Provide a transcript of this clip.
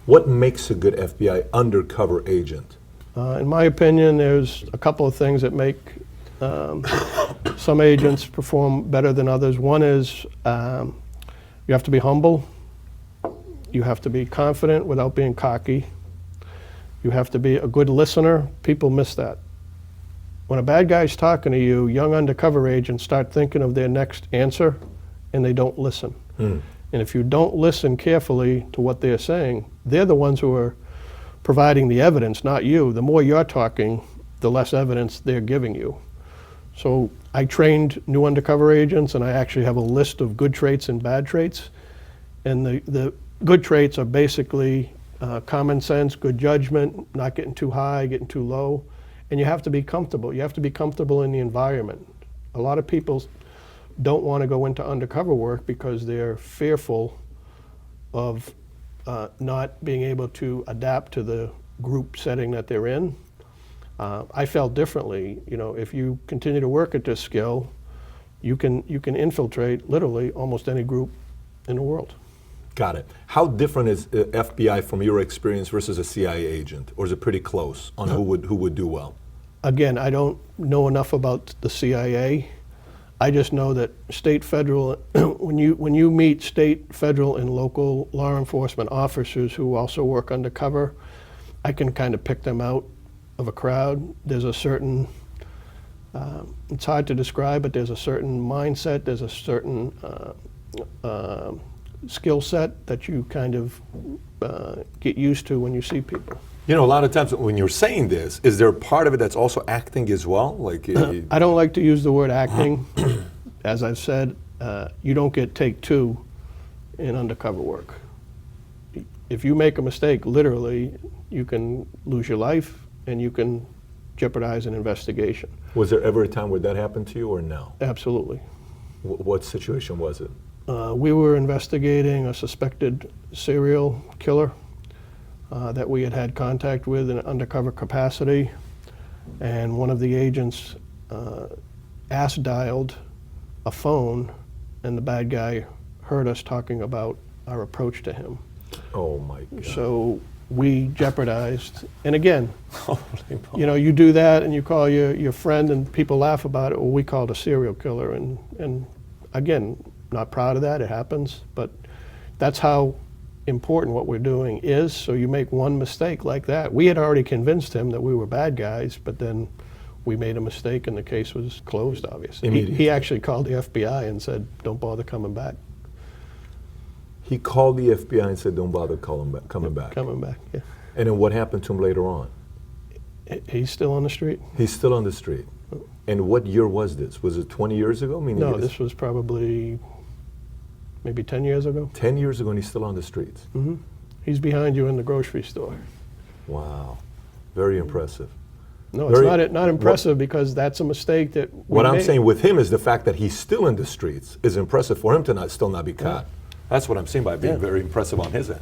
What makes a good FBI undercover agent? In my opinion, there's a couple of things that make some agents perform better than others. One is you have to be humble. You have to be confident without being cocky. You have to be a good listener. People miss that. When a bad guy's talking to you, young undercover agents start thinking of their next answer, and they don't listen. And if you don't listen carefully to what they're saying, they're the ones who are providing the evidence, not you. The more you're talking, the less evidence they're giving you. So I trained new undercover agents, and I actually have a list of good traits and bad traits. And the good traits are basically common sense, good judgment, not getting too high, getting too low. And you have to be comfortable. You have to be comfortable in the environment. A lot of people don't want to go into undercover work because they're fearful of not being able to adapt to the group setting that they're in. I felt differently. You know, if you continue to work at this skill, you can infiltrate literally almost any group in the world. Got it. How different is FBI from your experience versus a CIA agent, or is it pretty close on who would do well? Again, I don't know enough about the CIA. I just know that state, federal, when you meet state, federal, and local law enforcement officers who also work undercover, I can kind of pick them out of a crowd. There's a certain, it's hard to describe, but there's a certain mindset, there's a certain skill set that you kind of get used to when you see people. You know, a lot of times when you're saying this, is there a part of it that's also acting as well? Like I don't like to use the word acting. As I've said, you don't get take two in undercover work. If you make a mistake, literally, you can lose your life and you can jeopardize an investigation. Was there ever a time where that happened to you or no? Absolutely. What situation was it? We were investigating a suspected serial killer that we had contact with in an undercover capacity, and one of the agents dialed a phone, and the bad guy heard us talking about our approach to him. Oh my God. So we jeopardized, and again, you know, you do that and you call your friend and people laugh about it. Well, we called a serial killer, and again, not proud of that, it happens, but that's how important what we're doing is. So you make one mistake like that. We had already convinced him that we were bad guys, but then we made a mistake and the case was closed, obviously. He actually called the FBI and said, don't bother coming back. He called the FBI and said, don't bother coming back. Coming back, yeah. And then what happened to him later on? He's still on the street. He's still on the street. And what year was this? Was it 20 years ago? No, this was probably maybe 10 years ago. 10 years ago, and he's still on the streets. Mm-hmm. He's behind you in the grocery store. Wow, very impressive. No, it's not impressive because that's a mistake that we What I'm made. saying with him is the fact that he's still in the streets is impressive for him to still not be caught. That's what I'm saying by being very impressive on his end.